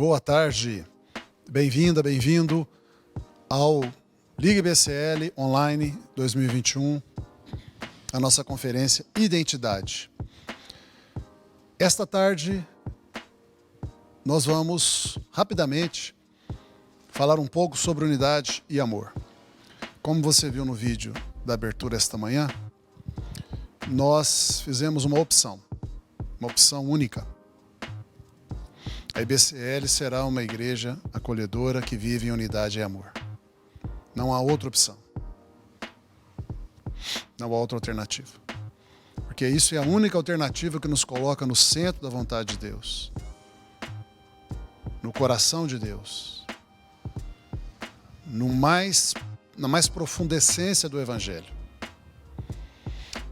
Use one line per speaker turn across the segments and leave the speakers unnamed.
Boa tarde, bem-vinda, bem-vindo ao Liga IBCL Online 2021, a nossa conferência Identidade. Esta tarde, nós vamos rapidamente falar um pouco sobre unidade e amor. Como você viu no vídeo da abertura esta manhã, nós fizemos uma opção única. A IBCL será uma igreja acolhedora que vive em unidade e amor. Não há outra opção. Não há outra alternativa. Porque isso é a única alternativa que nos coloca no centro da vontade de Deus. No coração de Deus. Na mais profunda essência do Evangelho.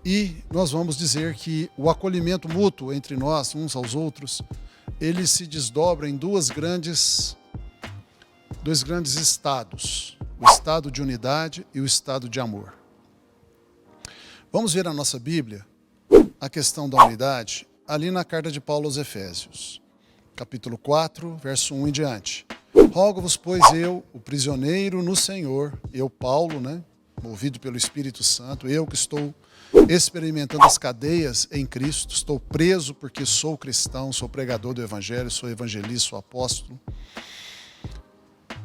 E nós vamos dizer que o acolhimento mútuo entre nós, uns aos outros, ele se desdobra em dois grandes estados. O estado de unidade e o estado de amor. Vamos ver na nossa Bíblia a questão da unidade ali na carta de Paulo aos Efésios. Capítulo 4, verso 1 em diante. Rogo-vos, pois eu, o prisioneiro no Senhor, eu Paulo, movido pelo Espírito Santo, eu que estou experimentando as cadeias em Cristo, estou preso porque sou cristão, sou pregador do Evangelho, sou evangelista, sou apóstolo,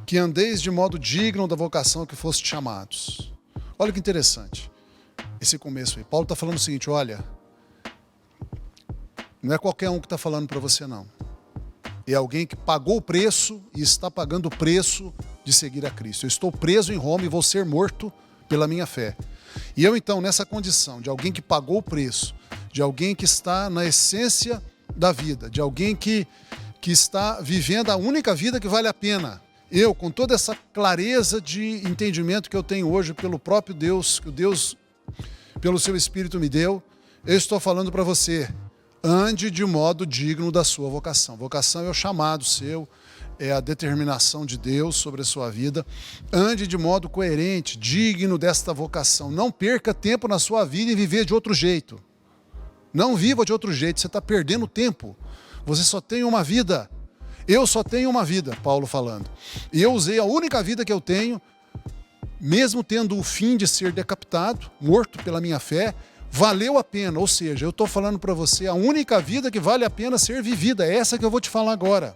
que andeis de modo digno da vocação que foste chamados. Olha que interessante, esse começo aí. Paulo está falando o seguinte, olha, não é qualquer um que está falando para você não. É alguém que pagou o preço e está pagando o preço de seguir a Cristo. Eu estou preso em Roma e vou ser morto pela minha fé. E eu então, nessa condição de alguém que pagou o preço, de alguém que está na essência da vida, de alguém que está vivendo a única vida que vale a pena, eu, com toda essa clareza de entendimento que eu tenho hoje pelo próprio Deus, que o Deus, pelo seu Espírito me deu, eu estou falando para você, ande de modo digno da sua vocação. Vocação é o chamado seu, é a determinação de Deus sobre a sua vida. Ande de modo coerente, digno desta vocação. Não perca tempo na sua vida em viver de outro jeito. Não viva de outro jeito, você está perdendo tempo. Você só tem uma vida. Eu só tenho uma vida, Paulo falando. E eu usei a única vida que eu tenho, mesmo tendo o fim de ser decapitado, morto pela minha fé, valeu a pena. Ou seja, eu estou falando para você, a única vida que vale a pena ser vivida, é essa que eu vou te falar agora.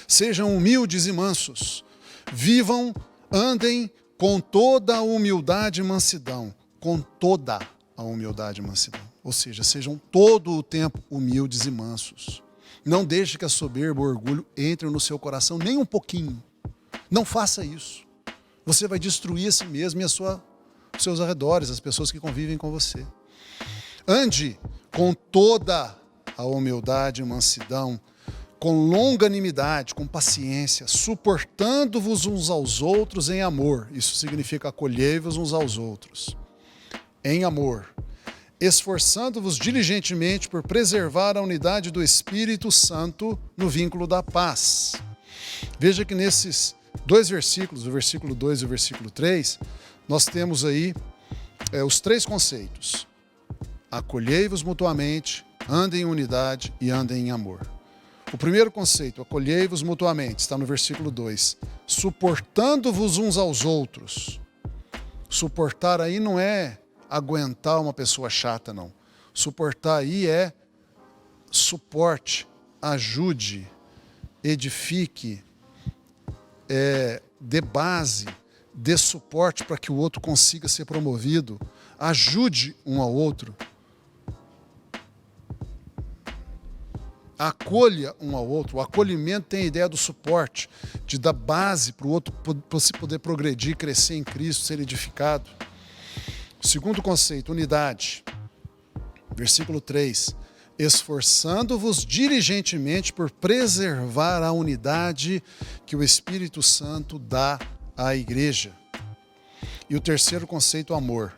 Sejam humildes e mansos, vivam, andem com toda a humildade e mansidão, com toda a humildade e mansidão. Ou seja, sejam todo o tempo humildes e mansos. Não deixe que a soberba e o orgulho entrem no seu coração, nem um pouquinho. Não faça isso. Você vai destruir a si mesmo e os seus arredores, as pessoas que convivem com você. Ande com toda a humildade e mansidão, com longanimidade, com paciência, suportando-vos uns aos outros em amor. Isso significa acolhei-vos uns aos outros. Em amor. Esforçando-vos diligentemente por preservar a unidade do Espírito Santo no vínculo da paz. Veja que nesses dois versículos, o versículo 2 e o versículo 3, nós temos aí os três conceitos. Acolhei-vos mutuamente, andem em unidade e andem em amor. O primeiro conceito, acolhei-vos mutuamente, está no versículo 2. Suportando-vos uns aos outros. Suportar aí não é aguentar uma pessoa chata, não. Suportar aí é suporte, ajude, edifique, dê base, dê suporte para que o outro consiga ser promovido. Ajude um ao outro. Acolha um ao outro. O acolhimento tem a ideia do suporte, de dar base para o outro poder progredir, crescer em Cristo, ser edificado. Segundo conceito, unidade. Versículo 3. Esforçando-vos diligentemente por preservar a unidade que o Espírito Santo dá à igreja. E o terceiro conceito, amor.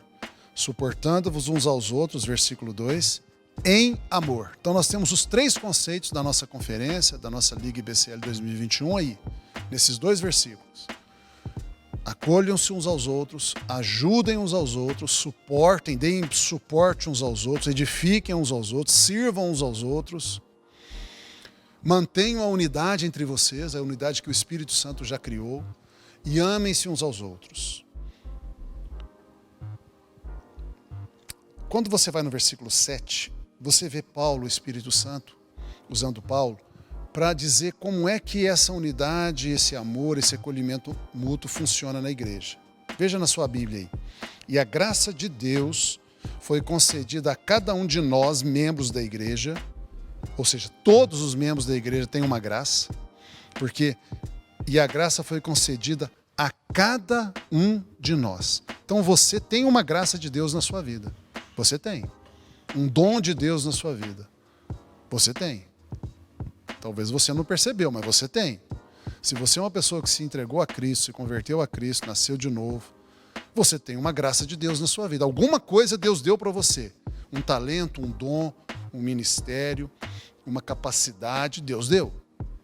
Suportando-vos uns aos outros, versículo 2. Em amor. Então nós temos os três conceitos da nossa conferência, da nossa Liga IBCL 2021 aí, nesses dois versículos. Acolham-se uns aos outros, ajudem uns aos outros, suportem, deem suporte uns aos outros, edifiquem uns aos outros, sirvam uns aos outros. Mantenham a unidade entre vocês, a unidade que o Espírito Santo já criou, e amem-se uns aos outros. Quando você vai no versículo 7, você vê Paulo, o Espírito Santo, usando Paulo, para dizer como é que essa unidade, esse amor, esse acolhimento mútuo funciona na igreja. Veja na sua Bíblia aí. E a graça de Deus foi concedida a cada um de nós, membros da igreja, ou seja, todos os membros da igreja têm uma graça, e a graça foi concedida a cada um de nós. Então você tem uma graça de Deus na sua vida. Você tem. Um dom de Deus na sua vida. Você tem. Talvez você não percebeu, mas você tem. Se você é uma pessoa que se entregou a Cristo, se converteu a Cristo, nasceu de novo, você tem uma graça de Deus na sua vida. Alguma coisa Deus deu para você. Um talento, um dom, um ministério, uma capacidade, Deus deu.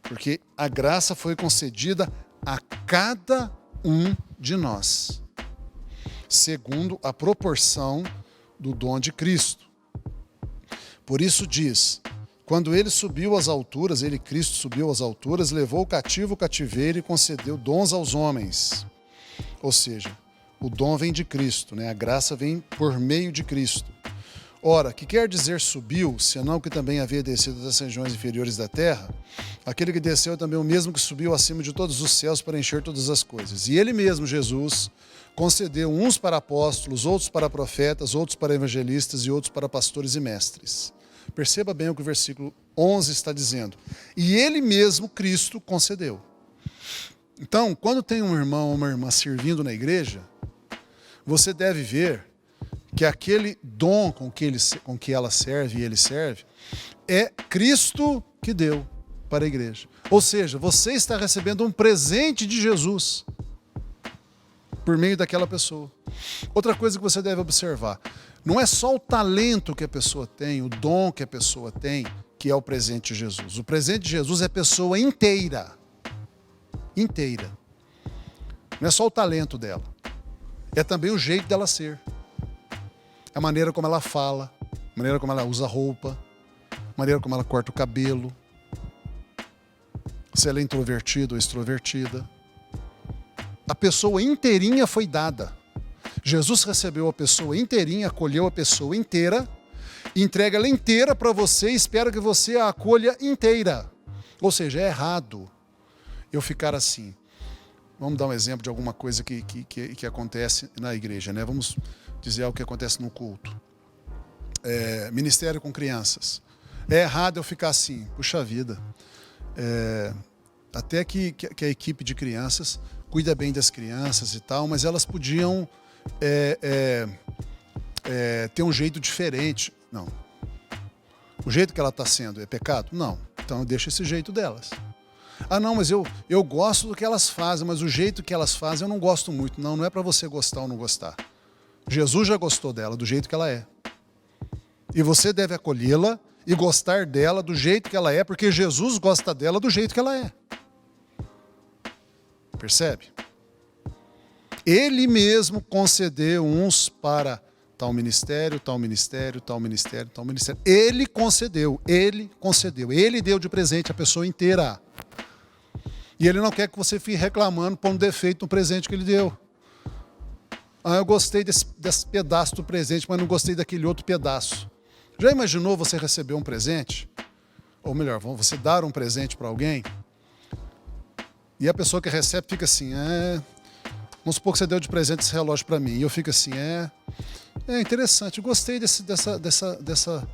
Porque a graça foi concedida a cada um de nós, segundo a proporção do dom de Cristo. Por isso diz, quando ele subiu às alturas, Cristo subiu às alturas, levou o cativo o cativeiro e concedeu dons aos homens. Ou seja, o dom vem de Cristo, né? A graça vem por meio de Cristo. Ora, que quer dizer subiu, senão que também havia descido das regiões inferiores da terra? Aquele que desceu é também o mesmo que subiu acima de todos os céus para encher todas as coisas. E ele mesmo, Jesus, concedeu uns para apóstolos, outros para profetas, outros para evangelistas e outros para pastores e mestres. Perceba bem o que o versículo 11 está dizendo. E ele mesmo, Cristo, concedeu. Então, quando tem um irmão ou uma irmã servindo na igreja, você deve ver que aquele dom com que ela serve e ele serve, é Cristo que deu para a igreja. Ou seja, você está recebendo um presente de Jesus por meio daquela pessoa. Outra coisa que você deve observar, não é só o talento que a pessoa tem, o dom que a pessoa tem, que é o presente de Jesus. O presente de Jesus é a pessoa inteira. Inteira. Não é só o talento dela. É também o jeito dela ser. A maneira como ela fala, a maneira como ela usa roupa, a maneira como ela corta o cabelo, se ela é introvertida ou extrovertida. A pessoa inteirinha foi dada. Jesus recebeu a pessoa inteirinha, acolheu a pessoa inteira, entrega ela inteira para você e espera que você a acolha inteira. Ou seja, é errado eu ficar assim. Vamos dar um exemplo de alguma coisa que acontece na igreja, né? Vamos dizer algo que acontece no culto. Ministério com crianças. É errado eu ficar assim, puxa vida. Até que a equipe de crianças cuida bem das crianças e tal, mas elas podiam ter um jeito diferente. Não. O jeito que ela está sendo é pecado? Não. Então deixa esse jeito delas. Ah, não, mas eu gosto do que elas fazem, mas o jeito que elas fazem eu não gosto muito. Não, não é para você gostar ou não gostar. Jesus já gostou dela, do jeito que ela é. E você deve acolhê-la e gostar dela do jeito que ela é, porque Jesus gosta dela do jeito que ela é. Percebe? Ele mesmo concedeu uns para tal ministério, tal ministério, tal ministério, tal ministério. Ele concedeu. Ele deu de presente a pessoa inteira. E ele não quer que você fique reclamando por um defeito no presente que ele deu. Ah, eu gostei desse pedaço do presente, mas não gostei daquele outro pedaço. Já imaginou você receber um presente? Ou melhor, você dar um presente para alguém? E a pessoa que recebe fica assim, vamos supor que você deu de presente esse relógio para mim. E eu fico assim, é interessante, eu gostei dessa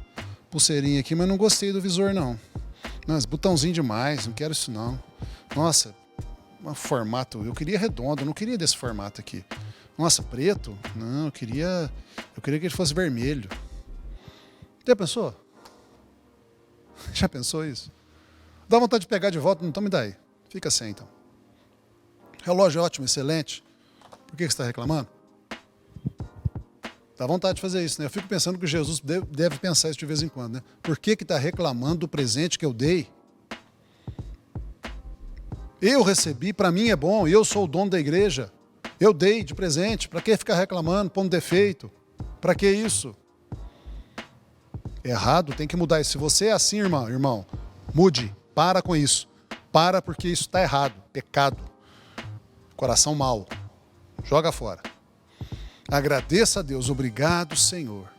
pulseirinha aqui, mas não gostei do visor não. Não, esse botãozinho demais, não quero isso não. Nossa, um formato, eu queria redondo, eu não queria desse formato aqui. Nossa, preto? Não, eu queria que ele fosse vermelho. Já pensou? Já pensou isso? Dá vontade de pegar de volta, então me dá aí. Fica sem então. Relógio ótimo, excelente. Por que você está reclamando? Dá vontade de fazer isso, né? Eu fico pensando que Jesus deve pensar isso de vez em quando, né? Por que está reclamando do presente que eu dei? Eu recebi, para mim é bom, eu sou o dono da igreja. Eu dei de presente, para que ficar reclamando, pondo defeito? Para que isso? É errado, tem que mudar isso. Se você é assim, irmão, mude. Para com isso. Para porque isso está errado. Pecado. Coração mau. Joga fora. Agradeça a Deus. Obrigado, Senhor.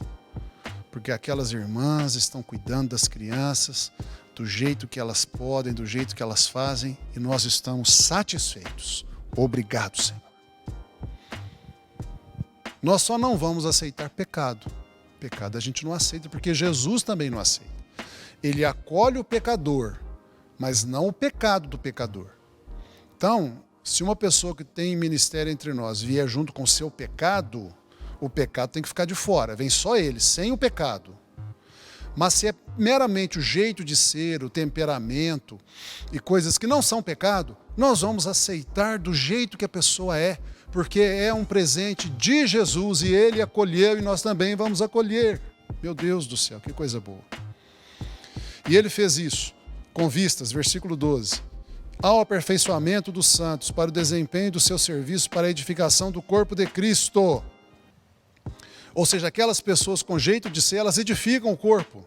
Porque aquelas irmãs estão cuidando das crianças do jeito que elas podem, do jeito que elas fazem, e nós estamos satisfeitos. Obrigado, Senhor. Nós só não vamos aceitar pecado. Pecado a gente não aceita, porque Jesus também não aceita. Ele acolhe o pecador, mas não o pecado do pecador. Então, se uma pessoa que tem ministério entre nós vier junto com o seu pecado, o pecado tem que ficar de fora. Vem só ele, sem o pecado. Mas se é meramente o jeito de ser, o temperamento e coisas que não são pecado, nós vamos aceitar do jeito que a pessoa é, porque é um presente de Jesus e ele acolheu e nós também vamos acolher. Meu Deus do céu, que coisa boa. E ele fez isso com vistas, versículo 12, ao aperfeiçoamento dos santos, para o desempenho do seu serviço, para a edificação do corpo de Cristo. Ou seja, aquelas pessoas com jeito de ser, elas edificam o corpo,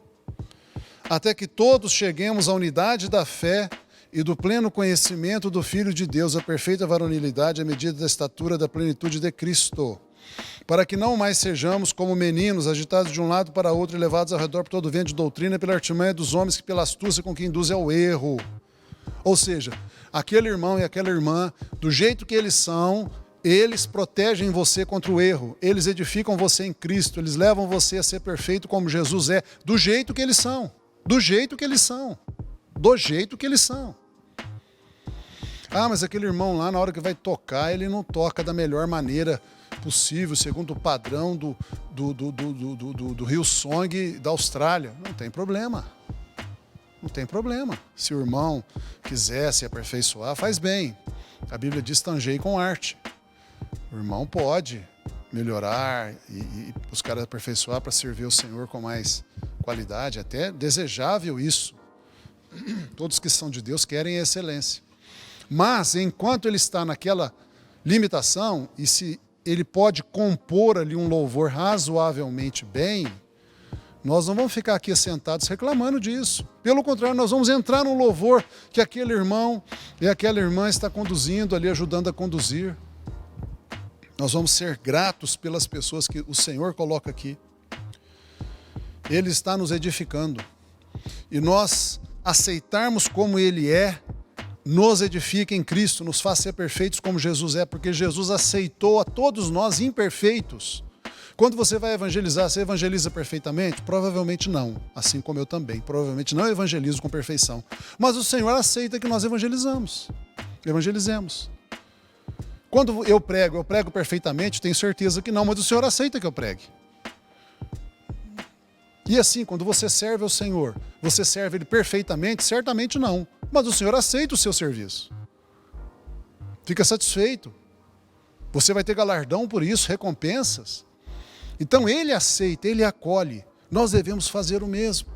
até que todos cheguemos à unidade da fé e do pleno conhecimento do Filho de Deus, a perfeita varonilidade, à medida da estatura da plenitude de Cristo, para que não mais sejamos como meninos, agitados de um lado para outro e levados ao redor por todo vento de doutrina, pela artimanha dos homens, que pela astúcia com que induzem ao erro. Ou seja, aquele irmão e aquela irmã, do jeito que eles são, eles protegem você contra o erro, eles edificam você em Cristo, eles levam você a ser perfeito como Jesus é, do jeito que eles são, do jeito que eles são, do jeito que eles são. Ah, mas aquele irmão lá, na hora que vai tocar, ele não toca da melhor maneira possível, segundo o padrão do Hillsong da Austrália. Não tem problema. Não tem problema. Se o irmão quiser se aperfeiçoar, faz bem. A Bíblia diz: tangei com arte. O irmão pode melhorar e buscar aperfeiçoar para servir o Senhor com mais qualidade. Até desejável isso. Todos que são de Deus querem a excelência. Mas, enquanto ele está naquela limitação, e se ele pode compor ali um louvor razoavelmente bem, nós não vamos ficar aqui sentados reclamando disso. Pelo contrário, nós vamos entrar no louvor que aquele irmão e aquela irmã está conduzindo ali, ajudando a conduzir. Nós vamos ser gratos pelas pessoas que o Senhor coloca aqui. Ele está nos edificando. E nós aceitarmos como Ele é, nos edifica em Cristo, nos faz ser perfeitos como Jesus é, porque Jesus aceitou a todos nós imperfeitos. Quando você vai evangelizar, você evangeliza perfeitamente? Provavelmente não, assim como eu também. Provavelmente não evangelizo com perfeição. Mas o Senhor aceita que nós evangelizemos. Evangelizemos. Quando eu prego perfeitamente? Tenho certeza que não, mas o Senhor aceita que eu pregue. E assim, quando você serve ao Senhor, você serve Ele perfeitamente? Certamente não. Mas o Senhor aceita o seu serviço. Fica satisfeito. Você vai ter galardão por isso, recompensas. Então Ele aceita, Ele acolhe. Nós devemos fazer o mesmo.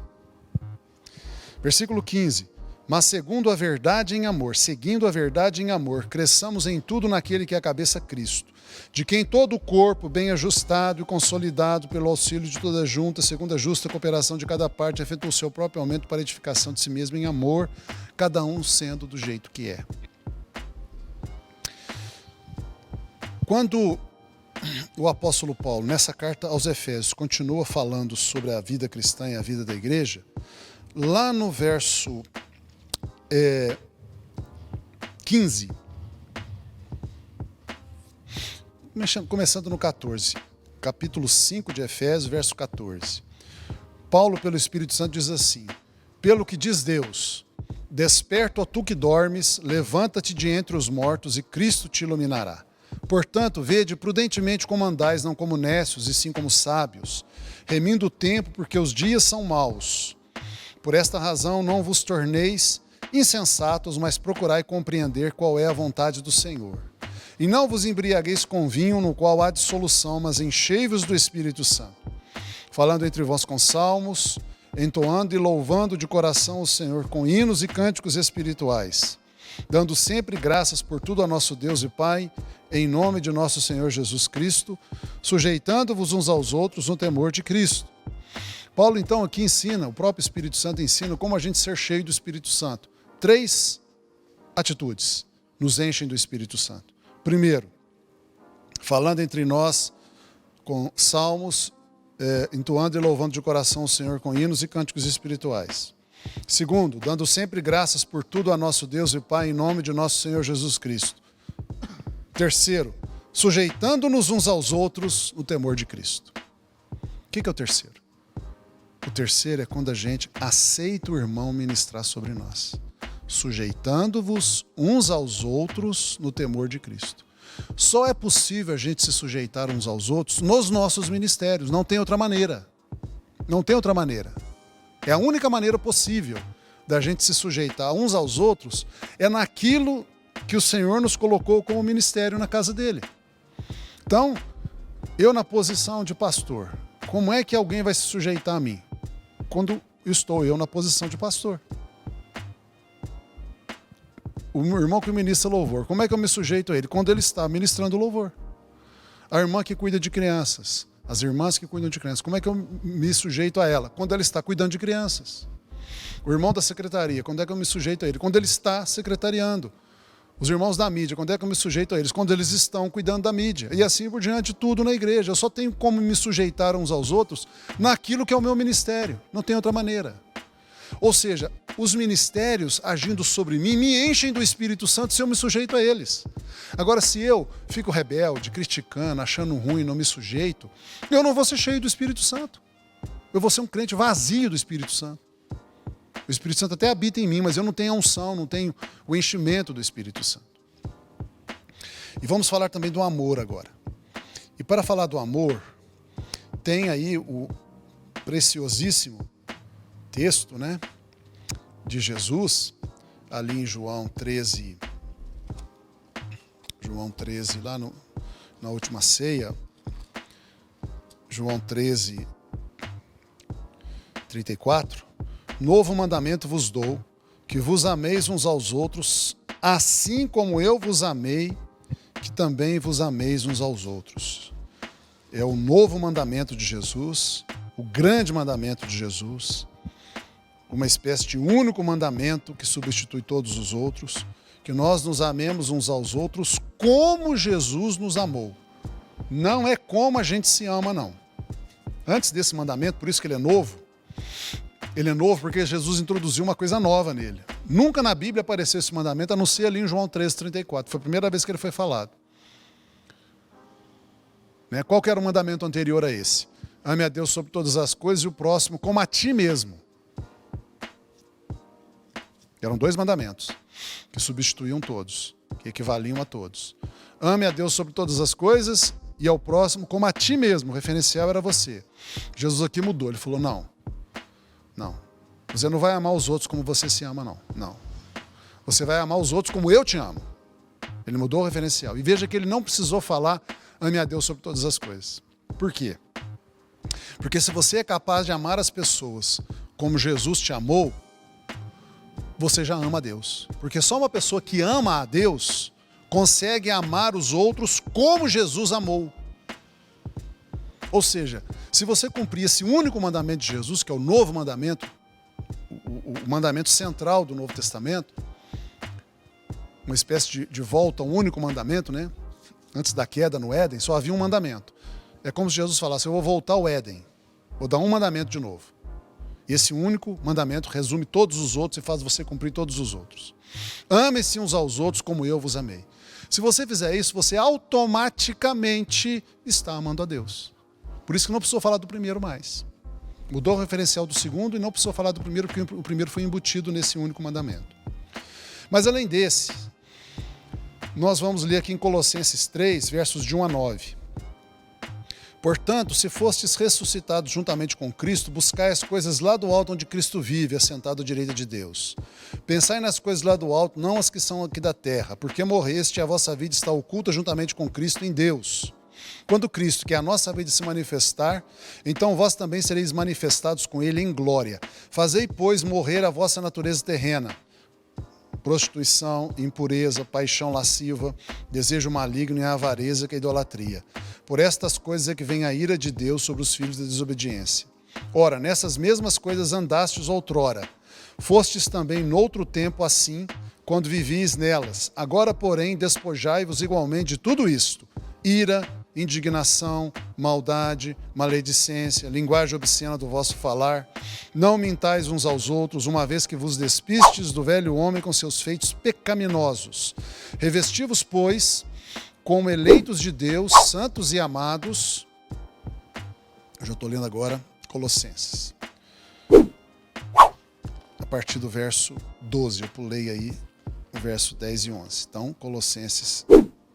Versículo 15. Mas seguindo a verdade em amor, cresçamos em tudo naquele que é a cabeça, Cristo, de quem todo o corpo, bem ajustado e consolidado pelo auxílio de toda junta, segundo a justa cooperação de cada parte, efetua o seu próprio aumento para a edificação de si mesmo em amor, cada um sendo do jeito que é. Quando o apóstolo Paulo, nessa carta aos Efésios, continua falando sobre a vida cristã e a vida da igreja, lá no verso 15, começando no 14, capítulo 5 de Efésios, verso 14. Paulo, pelo Espírito Santo, diz assim: pelo que diz Deus, desperta, ó tu que dormes, levanta-te de entre os mortos e Cristo te iluminará. Portanto, vede prudentemente como andais, não como necios, e sim como sábios, remindo o tempo, porque os dias são maus. Por esta razão não vos torneis insensatos, mas procurai compreender qual é a vontade do Senhor. E não vos embriagueis com vinho, no qual há dissolução, mas enchei-vos do Espírito Santo, falando entre vós com salmos, entoando e louvando de coração o Senhor com hinos e cânticos espirituais, dando sempre graças por tudo a nosso Deus e Pai, em nome de nosso Senhor Jesus Cristo, sujeitando-vos uns aos outros no temor de Cristo. Paulo, então, aqui ensina, o próprio Espírito Santo ensina como a gente ser cheio do Espírito Santo. 3 atitudes nos enchem do Espírito Santo. Primeiro, falando entre nós com salmos, entoando e louvando de coração o Senhor com hinos e cânticos espirituais. Segundo, dando sempre graças por tudo a nosso Deus e Pai, em nome de nosso Senhor Jesus Cristo. Terceiro, sujeitando-nos uns aos outros no temor de Cristo. O que é o terceiro? O terceiro é quando a gente aceita o irmão ministrar sobre nós. Sujeitando-vos uns aos outros no temor de Cristo. Só é possível a gente se sujeitar uns aos outros nos nossos ministérios. Não tem outra maneira. Não tem outra maneira. É a única maneira possível da gente se sujeitar uns aos outros é naquilo que o Senhor nos colocou como ministério na casa dele. Então, eu na posição de pastor, como é que alguém vai se sujeitar a mim? Quando estou eu na posição de pastor. O meu irmão que ministra louvor, como é que eu me sujeito a ele? Quando ele está ministrando louvor. A irmã que cuida de crianças, as irmãs que cuidam de crianças, como é que eu me sujeito a ela? Quando ela está cuidando de crianças. O irmão da secretaria, quando é que eu me sujeito a ele? Quando ele está secretariando. Os irmãos da mídia, quando é que eu me sujeito a eles? Quando eles estão cuidando da mídia. E assim por diante, tudo na igreja. Eu só tenho como me sujeitar uns aos outros naquilo que é o meu ministério. Não tem outra maneira. Ou seja, os ministérios agindo sobre mim me enchem do Espírito Santo se eu me sujeito a eles. Agora, se eu fico rebelde, criticando, achando ruim, não me sujeito, eu não vou ser cheio do Espírito Santo. Eu vou ser um crente vazio do Espírito Santo. O Espírito Santo até habita em mim, mas eu não tenho a unção, não tenho o enchimento do Espírito Santo. E vamos falar também do amor agora. E para falar do amor, tem aí o preciosíssimo texto, né, de Jesus, ali em João 13, lá na última ceia, João 13, 34, novo mandamento vos dou, que vos ameis uns aos outros, assim como eu vos amei, que também vos ameis uns aos outros. É o novo mandamento de Jesus, o grande mandamento de Jesus, uma espécie de único mandamento que substitui todos os outros, que nós nos amemos uns aos outros como Jesus nos amou. Não é como a gente se ama, não. Antes desse mandamento, por isso que ele é novo porque Jesus introduziu uma coisa nova nele. Nunca na Bíblia apareceu esse mandamento, a não ser ali em João 13:34. Foi a primeira vez que ele foi falado. Qual que era o mandamento anterior a esse? Ame a Deus sobre todas as coisas e o próximo como a ti mesmo. Eram 2 mandamentos que substituíam todos, que equivaliam a todos. Ame a Deus sobre todas as coisas e ao próximo como a ti mesmo. O referencial era você. Jesus aqui mudou. Ele falou, não. Você não vai amar os outros como você se ama, não. Você vai amar os outros como eu te amo. Ele mudou o referencial. E veja que ele não precisou falar ame a Deus sobre todas as coisas. Por quê? Porque se você é capaz de amar as pessoas como Jesus te amou, você já ama a Deus. Porque só uma pessoa que ama a Deus consegue amar os outros como Jesus amou. Ou seja, se você cumprir esse único mandamento de Jesus, que é o novo mandamento, o mandamento central do Novo Testamento, uma espécie de volta a um único mandamento, né? Antes da queda no Éden, só havia um mandamento. É como se Jesus falasse, eu vou voltar ao Éden, vou dar um mandamento de novo. E esse único mandamento resume todos os outros e faz você cumprir todos os outros. Ame-se uns aos outros como eu vos amei. Se você fizer isso, você automaticamente está amando a Deus. Por isso que não precisou falar do primeiro mais. Mudou o referencial do segundo e não precisou falar do primeiro, porque o primeiro foi embutido nesse único mandamento. Mas além desse, nós vamos ler aqui em Colossenses 3, versos de 1 a 9. Portanto, se fostes ressuscitados juntamente com Cristo, buscai as coisas lá do alto onde Cristo vive, assentado à direita de Deus. Pensai nas coisas lá do alto, não as que são aqui da terra, porque morreste e a vossa vida está oculta juntamente com Cristo em Deus. Quando Cristo, que é a nossa vida, se manifestar, então vós também sereis manifestados com ele em glória. Fazei, pois, morrer a vossa natureza terrena. Prostituição, impureza, paixão lasciva, desejo maligno e a avareza, que é a idolatria. Por estas coisas é que vem a ira de Deus sobre os filhos da desobediência. Ora, nessas mesmas coisas andastes outrora, Fostes também noutro tempo assim, quando vivíeis nelas. Agora, porém, despojai-vos igualmente de tudo isto: ira, indignação, maldade, maledicência, linguagem obscena do vosso falar. Não mintais uns aos outros, uma vez que vos despistes do velho homem com seus feitos pecaminosos. Revesti-vos, pois, como eleitos de Deus, santos e amados. Eu já estou lendo agora Colossenses. A partir do verso 12, eu pulei aí o verso 10 e 11. Então, Colossenses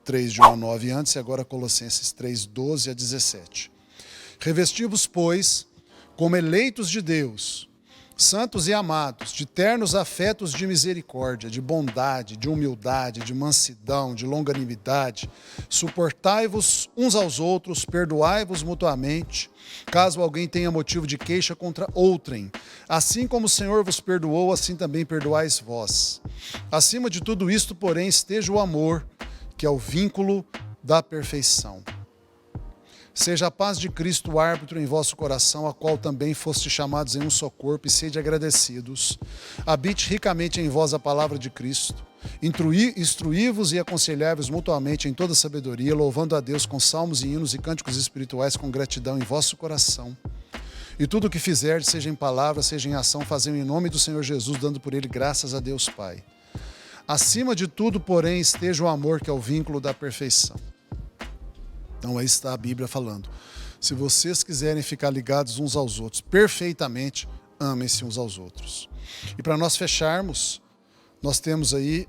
3, de 1 a 9 antes, e agora Colossenses 3, 12 a 17. Revesti-vos, pois, como eleitos de Deus, santos e amados, de ternos afetos de misericórdia, de bondade, de humildade, de mansidão, de longanimidade. Suportai-vos uns aos outros, perdoai-vos mutuamente, caso alguém tenha motivo de queixa contra outrem. Assim como o Senhor vos perdoou, assim também perdoais vós. Acima de tudo isto, porém, esteja o amor, que é o vínculo da perfeição. Seja a paz de Cristo o árbitro em vosso coração, a qual também foste chamados em um só corpo, e sede agradecidos. Habite ricamente em vós a palavra de Cristo. Instruí-vos e aconselhai-vos mutuamente em toda sabedoria, louvando a Deus com salmos e hinos e cânticos espirituais com gratidão em vosso coração. E tudo o que fizerdes, seja em palavra, seja em ação, fazei em nome do Senhor Jesus, dando por ele graças a Deus Pai. Acima de tudo, porém, esteja o amor, que é o vínculo da perfeição. Então aí está a Bíblia falando. Se vocês quiserem ficar ligados uns aos outros perfeitamente, amem-se uns aos outros. E para nós fecharmos, nós temos aí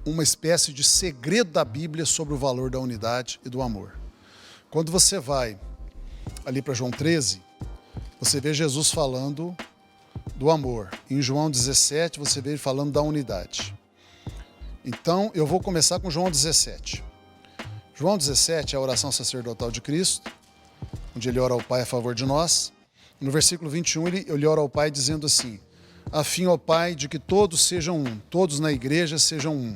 uma espécie de segredo da Bíblia sobre o valor da unidade e do amor. Quando você vai ali para João 13, você vê Jesus falando do amor. Em João 17, você vê ele falando da unidade. Então, eu vou começar com João 17. João 17 é a oração sacerdotal de Cristo, onde ele ora ao Pai a favor de nós. No versículo 21, ele ora ao Pai dizendo assim: a fim, ó Pai, de que todos sejam um, todos na igreja sejam um.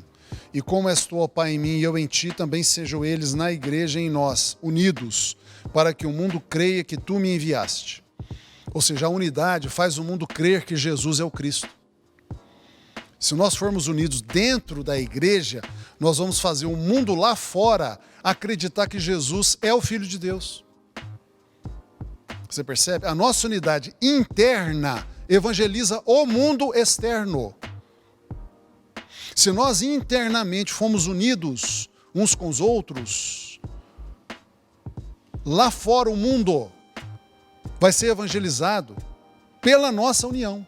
E como és tu, ó Pai, em mim e eu em ti, também sejam eles na igreja e em nós, unidos, para que o mundo creia que tu me enviaste. Ou seja, a unidade faz o mundo crer que Jesus é o Cristo. Se nós formos unidos dentro da igreja, nós vamos fazer o mundo lá fora acreditar que Jesus é o Filho de Deus. Você percebe? A nossa unidade interna evangeliza o mundo externo. Se nós internamente fomos unidos uns com os outros, lá fora o mundo vai ser evangelizado pela nossa união.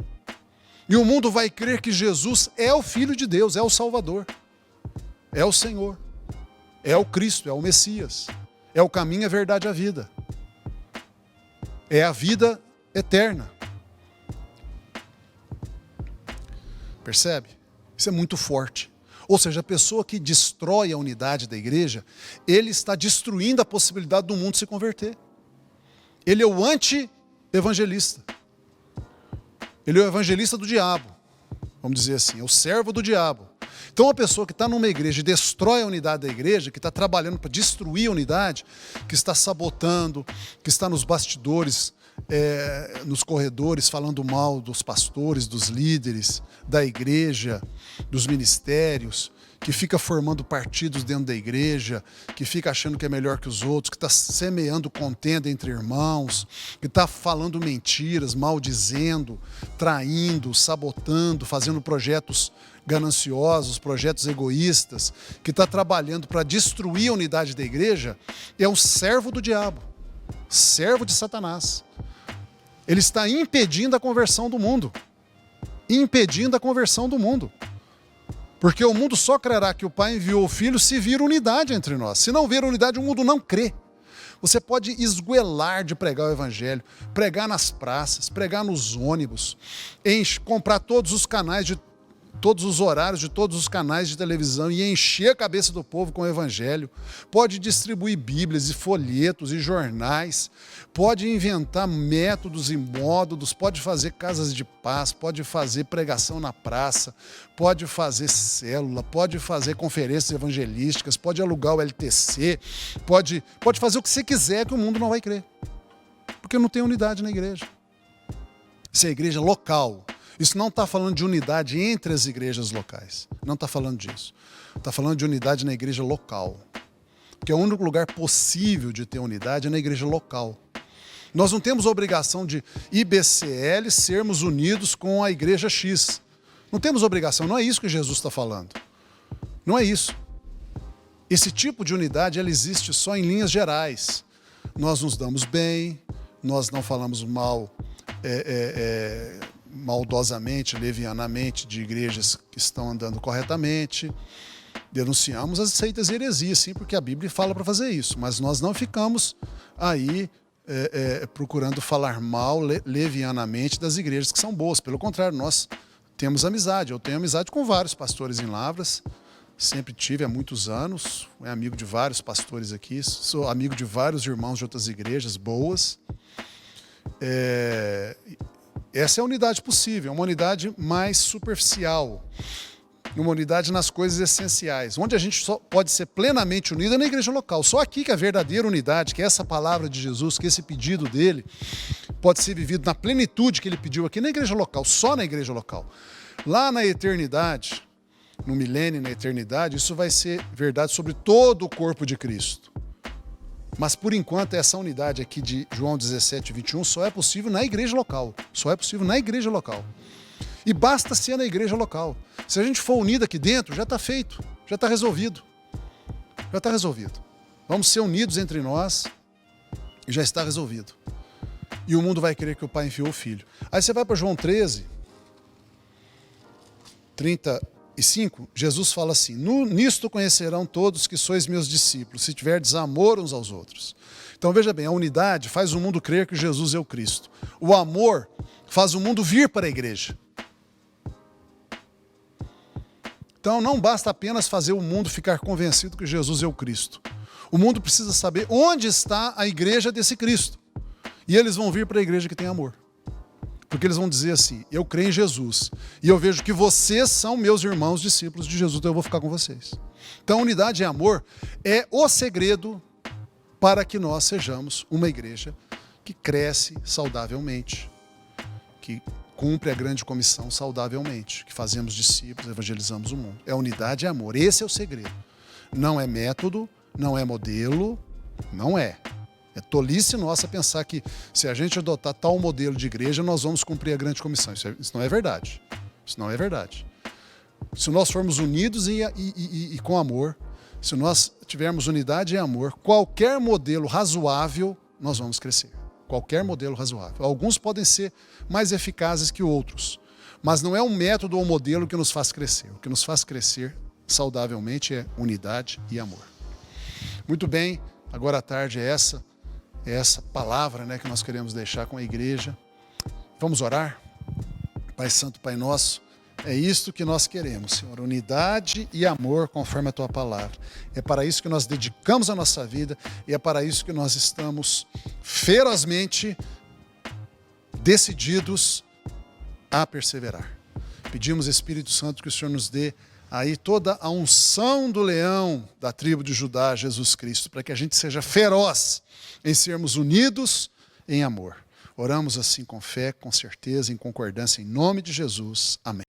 E o mundo vai crer que Jesus é o Filho de Deus, é o Salvador, é o Senhor, é o Cristo, é o Messias, é o caminho, a verdade e a vida. É a vida eterna. Percebe? Isso é muito forte. Ou seja, a pessoa que destrói a unidade da igreja, ele está destruindo a possibilidade do mundo se converter. Ele é o anti-evangelista. Ele é o evangelista do diabo, vamos dizer assim, é o servo do diabo. Então, uma pessoa que está numa igreja e destrói a unidade da igreja, que está trabalhando para destruir a unidade, que está sabotando, que está nos bastidores, nos corredores, falando mal dos pastores, dos líderes, da igreja, dos ministérios, que fica formando partidos dentro da igreja, que fica achando que é melhor que os outros, que está semeando contenda entre irmãos, que está falando mentiras, maldizendo, traindo, sabotando, fazendo projetos gananciosos, projetos egoístas, que está trabalhando para destruir a unidade da igreja, é um servo do diabo, servo de Satanás. Ele está impedindo a conversão do mundo. Impedindo a conversão do mundo. Porque o mundo só crerá que o Pai enviou o Filho se vir unidade entre nós. Se não vir unidade, o mundo não crê. Você pode esguelar de pregar o Evangelho, pregar nas praças, pregar nos ônibus, comprar todos os canais de todos os horários de todos os canais de televisão e encher a cabeça do povo com o Evangelho. Pode distribuir bíblias e folhetos e jornais. Pode inventar métodos e módulos. Pode fazer casas de paz. Pode fazer pregação na praça. Pode fazer célula. Pode fazer conferências evangelísticas. Pode alugar o LTC. Pode fazer o que você quiser que o mundo não vai crer. Porque não tem unidade na igreja. Isso é igreja local. Isso não está falando de unidade entre as igrejas locais. Não está falando disso. Está falando de unidade na igreja local. Porque o único lugar possível de ter unidade é na igreja local. Nós não temos a obrigação de IBCL sermos unidos com a igreja X. Não temos obrigação, não é isso que Jesus está falando. Não é isso. Esse tipo de unidade, ela existe só em linhas gerais. Nós nos damos bem, nós não falamos mal, maldosamente, levianamente de igrejas que estão andando corretamente. Denunciamos as seitas e heresias, sim, porque a Bíblia fala para fazer isso. Mas nós não ficamos aí procurando falar mal, levianamente das igrejas que são boas. Pelo contrário, nós temos amizade. Eu tenho amizade com vários pastores em Lavras. Sempre tive há muitos anos, fui amigo de vários pastores aqui, sou amigo de vários irmãos de outras igrejas boas. Essa é a unidade possível, uma unidade mais superficial, uma unidade nas coisas essenciais, onde a gente só pode ser plenamente unido é na igreja local. Só aqui que a verdadeira unidade, que é essa palavra de Jesus, que esse pedido dele, pode ser vivido na plenitude que ele pediu aqui na igreja local, só na igreja local. Lá na eternidade, no milênio e na eternidade, isso vai ser verdade sobre todo o corpo de Cristo. Mas, por enquanto, essa unidade aqui de João 17, 21 só é possível na igreja local. Só é possível na igreja local. E basta ser na igreja local. Se a gente for unido aqui dentro, já está feito, já está resolvido. Já está resolvido. Vamos ser unidos entre nós e já está resolvido. E o mundo vai querer que o Pai enviou o Filho. Aí você vai para João 13, 35, Jesus fala assim: nisto conhecerão todos que sois meus discípulos, se tiverdes amor uns aos outros. Então veja bem, a unidade faz o mundo crer que Jesus é o Cristo. O amor faz o mundo vir para a igreja. Então não basta apenas fazer o mundo ficar convencido que Jesus é o Cristo. O mundo precisa saber onde está a igreja desse Cristo. E eles vão vir para a igreja que tem amor. Porque eles vão dizer assim: eu creio em Jesus e eu vejo que vocês são meus irmãos discípulos de Jesus, então eu vou ficar com vocês. Então unidade e amor é o segredo para que nós sejamos uma igreja que cresce saudavelmente, que cumpre a grande comissão saudavelmente, que fazemos discípulos, evangelizamos o mundo. É unidade e amor, esse é o segredo. Não é método, não é modelo, não é. É tolice nossa pensar que se a gente adotar tal modelo de igreja, nós vamos cumprir a grande comissão. Isso não é verdade. Isso não é verdade. Se nós formos unidos e com amor, se nós tivermos unidade e amor, qualquer modelo razoável, nós vamos crescer. Qualquer modelo razoável. Alguns podem ser mais eficazes que outros, mas não é um método ou modelo que nos faz crescer. O que nos faz crescer saudavelmente é unidade e amor. Muito bem, agora à tarde é essa palavra, né, que nós queremos deixar com a igreja. Vamos orar? Pai Santo, Pai Nosso, é isto que nós queremos, Senhor, unidade e amor conforme a Tua palavra. É para isso que nós dedicamos a nossa vida e é para isso que nós estamos ferozmente decididos a perseverar. Pedimos, Espírito Santo, que o Senhor nos dê aí toda a unção do leão da tribo de Judá, Jesus Cristo, para que a gente seja feroz em sermos unidos em amor. Oramos assim com fé, com certeza, em concordância, em nome de Jesus. Amém.